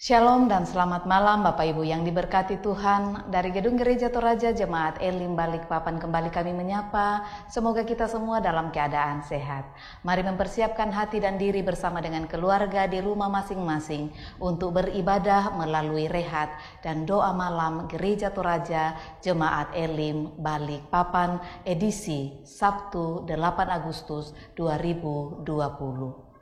Shalom dan selamat malam Bapak Ibu yang diberkati Tuhan. Dari Gedung Gereja Toraja Jemaat Elim Balikpapan kembali kami menyapa. Semoga kita semua dalam keadaan sehat. Mari mempersiapkan hati dan diri bersama dengan keluarga di rumah masing-masing untuk beribadah melalui rehat dan doa malam Gereja Toraja Jemaat Elim Balikpapan edisi Sabtu 8 Agustus 2020.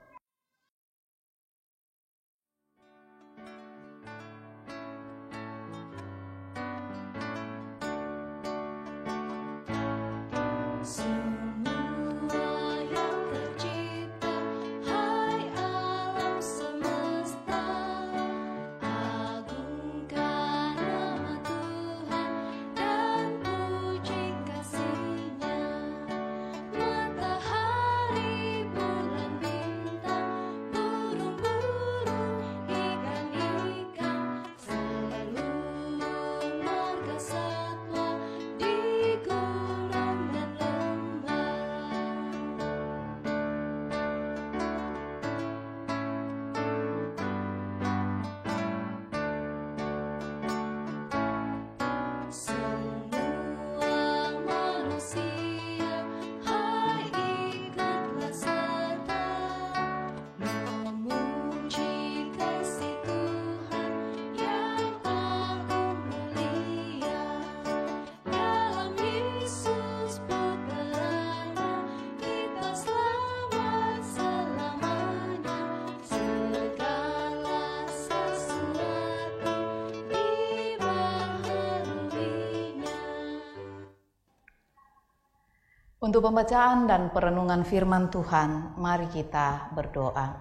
Untuk pembacaan dan perenungan firman Tuhan, mari kita berdoa.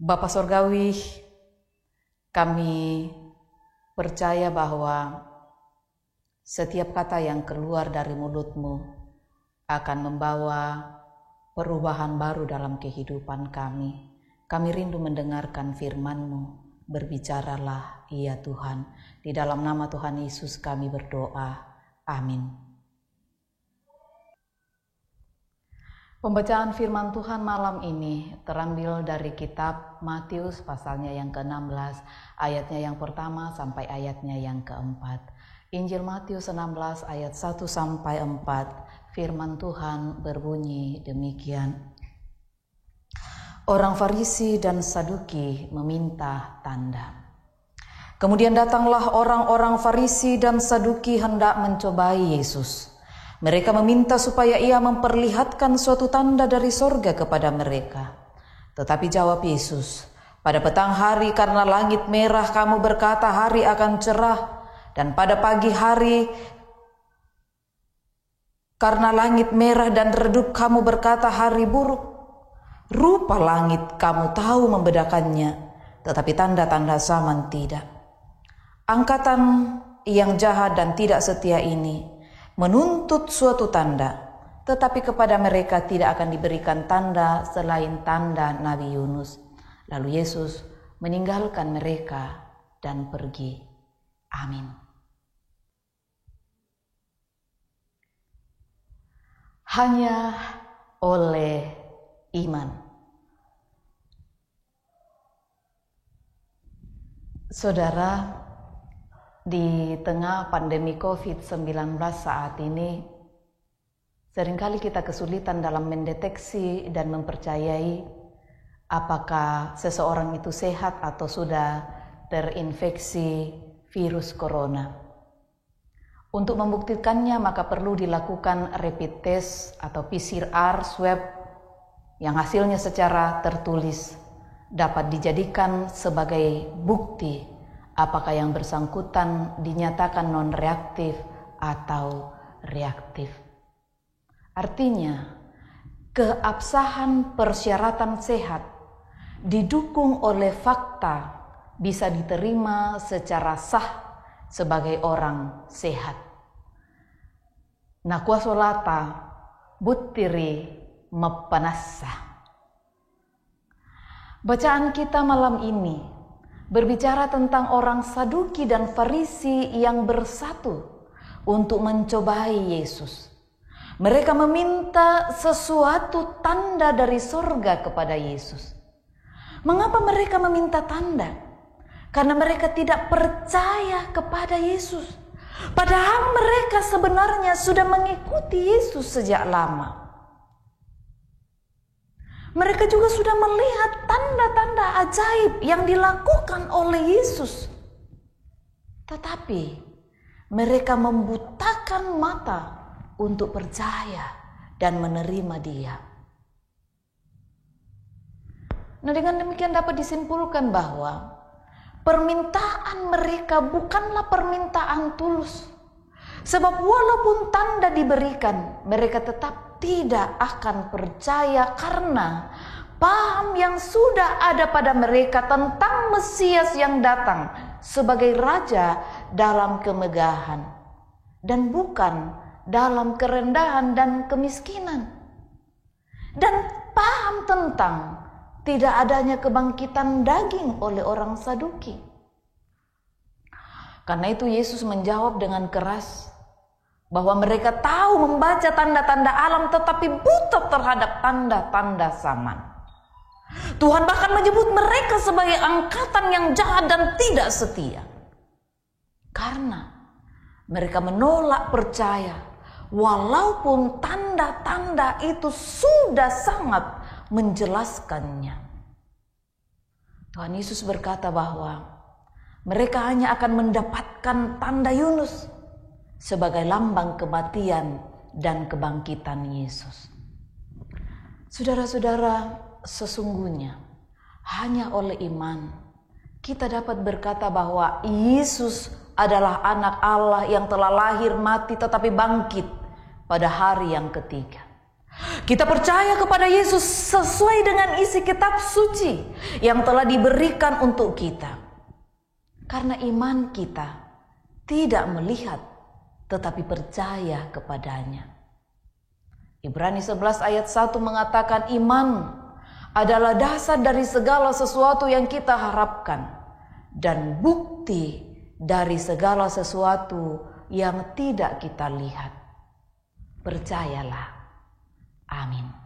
Bapa Sorgawi, kami percaya bahwa setiap kata yang keluar dari mulut-Mu akan membawa perubahan baru dalam kehidupan kami. Kami rindu mendengarkan firman-Mu. Berbicaralah, ya Tuhan. Di dalam nama Tuhan Yesus kami berdoa. Amin. Pembacaan firman Tuhan malam ini terambil dari kitab Matius pasalnya yang ke-16, ayatnya yang pertama sampai ayatnya yang ke-4. Injil Matius 16 ayat 1 sampai 4, firman Tuhan berbunyi demikian. Orang Farisi dan Saduki meminta tanda. Kemudian datanglah orang-orang Farisi dan Saduki hendak mencobai Yesus. Mereka meminta supaya ia memperlihatkan suatu tanda dari sorga kepada mereka. Tetapi jawab Yesus, pada petang hari karena langit merah kamu berkata hari akan cerah, dan pada pagi hari karena langit merah dan redup kamu berkata hari buruk. Rupa langit kamu tahu membedakannya, tetapi tanda-tanda zaman tidak. Angkatan yang jahat dan tidak setia ini menuntut suatu tanda, tetapi kepada mereka tidak akan diberikan tanda selain tanda Nabi Yunus. Lalu Yesus meninggalkan mereka dan pergi. Amin. Hanya oleh iman. Saudara, di tengah pandemi COVID-19 saat ini, seringkali kita kesulitan dalam mendeteksi dan mempercayai apakah seseorang itu sehat atau sudah terinfeksi virus corona. Untuk membuktikannya maka perlu dilakukan rapid test atau PCR swab yang hasilnya secara tertulis dapat dijadikan sebagai bukti apakah yang bersangkutan dinyatakan non-reaktif atau reaktif. Artinya, keabsahan persyaratan sehat didukung oleh fakta bisa diterima secara sah sebagai orang sehat. Nakwasolata buttiri mepanassa. Bacaan kita malam ini berbicara tentang orang Saduki dan Farisi yang bersatu untuk mencobai Yesus. Mereka meminta sesuatu tanda dari sorga kepada Yesus. Mengapa mereka meminta tanda? Karena mereka tidak percaya kepada Yesus. Padahal mereka sebenarnya sudah mengikuti Yesus sejak lama. Mereka juga sudah melihat tanda-tanda ajaib yang dilakukan oleh Yesus. Tetapi mereka membutakan mata untuk percaya dan menerima Dia. Nah, dengan demikian dapat disimpulkan bahwa permintaan mereka bukanlah permintaan tulus. Sebab walaupun tanda diberikan, mereka tetap tidak akan percaya karena paham yang sudah ada pada mereka tentang Mesias yang datang sebagai raja dalam kemegahan dan bukan dalam kerendahan dan kemiskinan. Dan paham tentang tidak adanya kebangkitan daging oleh orang Saduki. Karena itu Yesus menjawab dengan keras bahwa mereka tahu membaca tanda-tanda alam tetapi buta terhadap tanda-tanda zaman. Tuhan bahkan menyebut mereka sebagai angkatan yang jahat dan tidak setia. Karena mereka menolak percaya walaupun tanda-tanda itu sudah sangat menjelaskannya. Tuhan Yesus berkata bahwa mereka hanya akan mendapatkan tanda Yunus sebagai lambang kematian dan kebangkitan Yesus. Saudara-saudara, sesungguhnya hanya oleh iman kita dapat berkata bahwa Yesus adalah anak Allah yang telah lahir, mati, tetapi bangkit pada hari yang ketiga. Kita percaya kepada Yesus sesuai dengan isi kitab suci yang telah diberikan untuk kita. Karena iman kita tidak melihat tetapi percaya kepadanya. Ibrani 11 ayat 1 mengatakan iman adalah dasar dari segala sesuatu yang kita harapkan dan bukti dari segala sesuatu yang tidak kita lihat. Percayalah. Amin.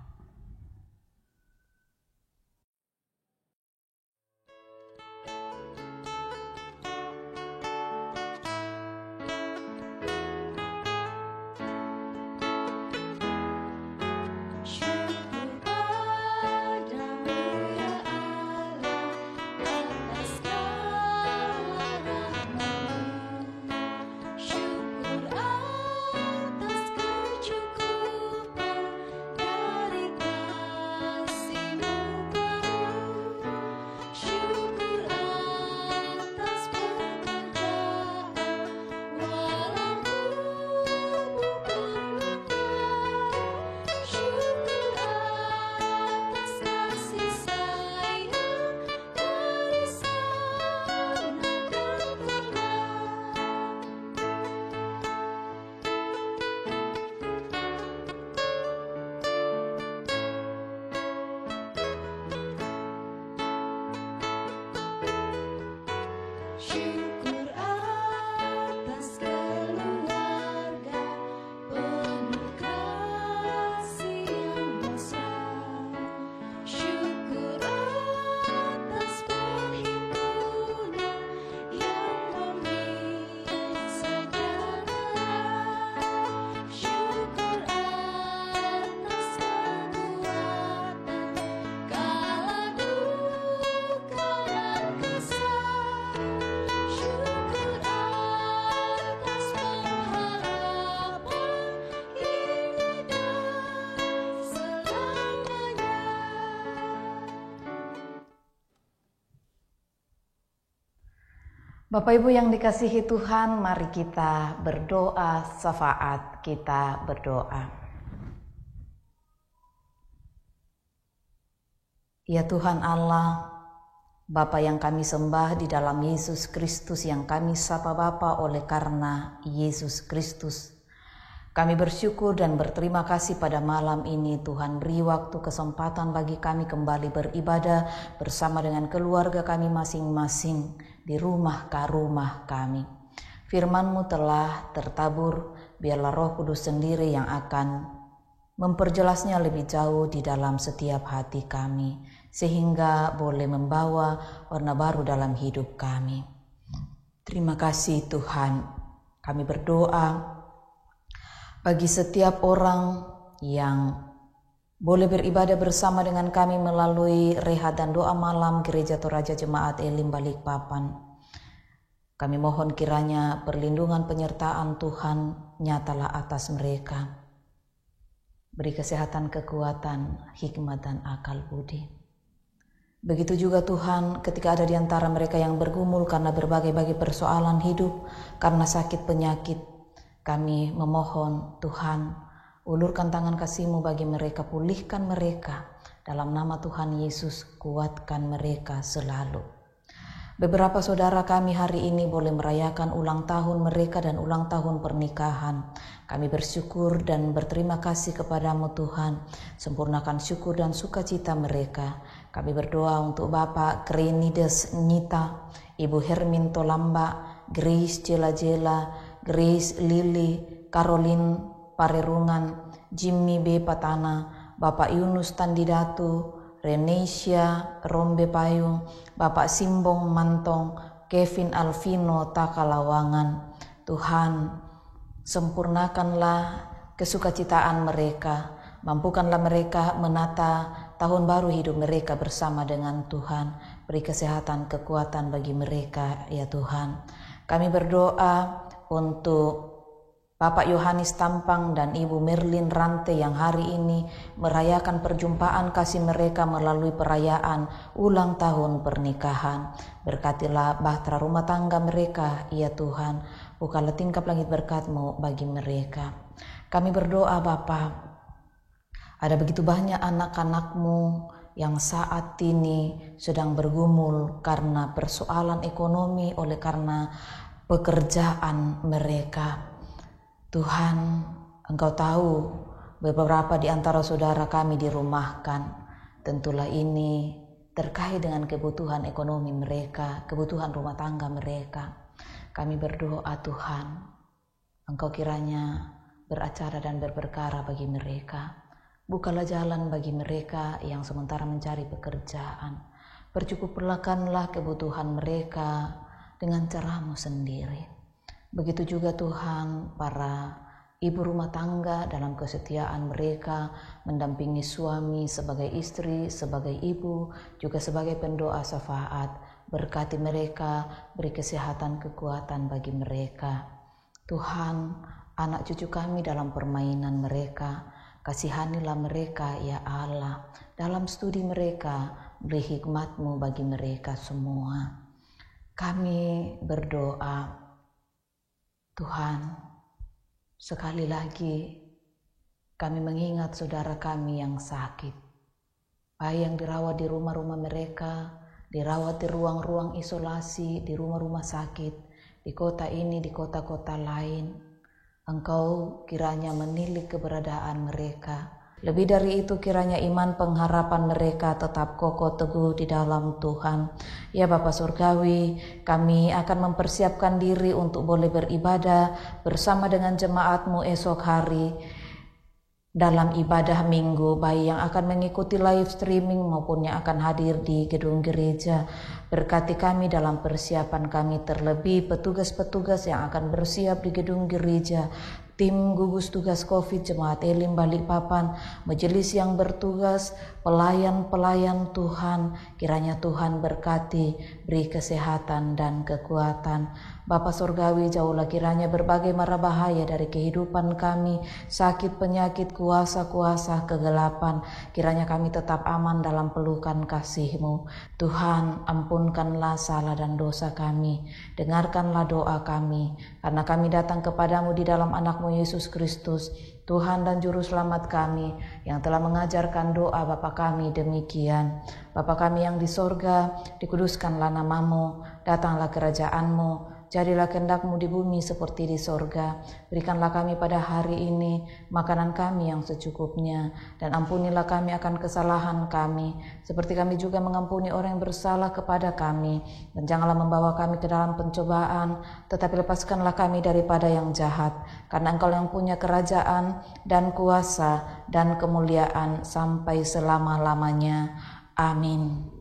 Bapak Ibu yang dikasihi Tuhan, mari kita berdoa, syafaat kita berdoa. Ya Tuhan Allah, Bapa yang kami sembah di dalam Yesus Kristus yang kami sapa Bapa oleh karena Yesus Kristus. Kami bersyukur dan berterima kasih pada malam ini Tuhan beri waktu kesempatan bagi kami kembali beribadah bersama dengan keluarga kami masing-masing di rumah kami. Firman-Mu telah tertabur, biarlah Roh Kudus sendiri yang akan memperjelasnya lebih jauh di dalam setiap hati kami, sehingga boleh membawa warna baru dalam hidup kami. Terima kasih Tuhan, kami berdoa bagi setiap orang yang boleh beribadah bersama dengan kami melalui rehat dan doa malam Gereja Toraja Jemaat Elim Balikpapan. Kami mohon kiranya perlindungan penyertaan Tuhan nyatalah atas mereka. Beri kesehatan, kekuatan, hikmat dan akal budi. Begitu juga Tuhan ketika ada di antara mereka yang bergumul karena berbagai-bagai persoalan hidup, karena sakit penyakit, kami memohon Tuhan, ulurkan tangan kasih-Mu bagi mereka, pulihkan mereka. Dalam nama Tuhan Yesus, kuatkan mereka selalu. Beberapa saudara kami hari ini boleh merayakan ulang tahun mereka dan ulang tahun pernikahan. Kami bersyukur dan berterima kasih kepada-Mu Tuhan. Sempurnakan syukur dan sukacita mereka. Kami berdoa untuk Bapak Krenides Nyita, Ibu Herminto Lamba, Grace Jela-Jela, Grace Lili, Caroline Parerungan, Jimmy B. Patana, Bapak Yunus Tandidatu, Renesia Rombe Payung, Bapak Simbong Mantong, Kevin Alvino Takalawangan. Tuhan, sempurnakanlah kesukacitaan mereka, mampukanlah mereka menata tahun baru hidup mereka bersama dengan Tuhan. Beri kesehatan, kekuatan bagi mereka ya Tuhan. Kami berdoa untuk Bapak Yohanes Tampang dan Ibu Merlin Rante yang hari ini merayakan perjumpaan kasih mereka melalui perayaan ulang tahun pernikahan. Berkatilah bahtera rumah tangga mereka, ya Tuhan. Bukalah tingkap langit berkat-Mu bagi mereka. Kami berdoa Bapa, ada begitu banyak anak-anak-Mu yang saat ini sedang bergumul karena persoalan ekonomi oleh karena pekerjaan mereka. Tuhan, Engkau tahu beberapa di antara saudara kami dirumahkan. Tentulah ini terkait dengan kebutuhan ekonomi mereka, kebutuhan rumah tangga mereka. Kami berdoa Tuhan, Engkau kiranya beracara dan berperkara bagi mereka. Bukalah jalan bagi mereka yang sementara mencari pekerjaan. Percukupkanlah kebutuhan mereka dengan cara-Mu sendiri. Begitu juga Tuhan para ibu rumah tangga dalam kesetiaan mereka mendampingi suami sebagai istri, sebagai ibu, juga sebagai pendoa syafaat. Berkati mereka, beri kesehatan, kekuatan bagi mereka. Tuhan, anak cucu kami dalam permainan mereka, kasihanilah mereka ya Allah. Dalam studi mereka, beri hikmat-Mu bagi mereka semua. Kami berdoa, Tuhan, sekali lagi kami mengingat saudara kami yang sakit, baik yang dirawat di rumah-rumah mereka, dirawat di ruang-ruang isolasi, di rumah-rumah sakit, di kota ini, di kota-kota lain. Engkau kiranya menilik keberadaan mereka. Lebih dari itu kiranya iman pengharapan mereka tetap kokoh teguh di dalam Tuhan. Ya Bapa Surgawi, kami akan mempersiapkan diri untuk boleh beribadah bersama dengan jemaat-Mu esok hari dalam ibadah minggu, baik yang akan mengikuti live streaming maupun yang akan hadir di gedung gereja. Berkati kami dalam persiapan kami, terlebih petugas-petugas yang akan bersiap di gedung gereja, tim gugus tugas COVID Jemaat Elim Balikpapan, majelis yang bertugas, pelayan-pelayan Tuhan, kiranya Tuhan berkati, beri kesehatan dan kekuatan. Bapa Surgawi, jauhlah kiranya berbagai mara bahaya dari kehidupan kami, sakit, penyakit, kuasa-kuasa kegelapan, kiranya kami tetap aman dalam pelukan kasih-Mu. Tuhan, ampunkanlah salah dan dosa kami, dengarkanlah doa kami, karena kami datang kepadamu di dalam anak-Mu Yesus Kristus, Tuhan dan Juru Selamat kami, yang telah mengajarkan doa Bapa kami demikian. Bapa kami yang di sorga, dikuduskanlah nama-Mu, datanglah kerajaan-Mu, jadilah kehendak-Mu di bumi seperti di sorga. Berikanlah kami pada hari ini makanan kami yang secukupnya, dan ampunilah kami akan kesalahan kami, seperti kami juga mengampuni orang yang bersalah kepada kami. Dan janganlah membawa kami ke dalam pencobaan, tetapi lepaskanlah kami daripada yang jahat. Karena Engkau yang punya kerajaan dan kuasa dan kemuliaan sampai selama-lamanya. Amin.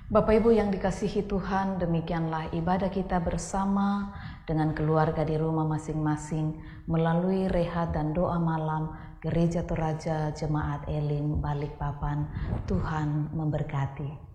Bapak Ibu yang dikasihi Tuhan, demikianlah ibadah kita bersama dengan keluarga di rumah masing-masing melalui rehat dan doa malam Gereja Toraja Jemaat Elim Balikpapan. Tuhan memberkati.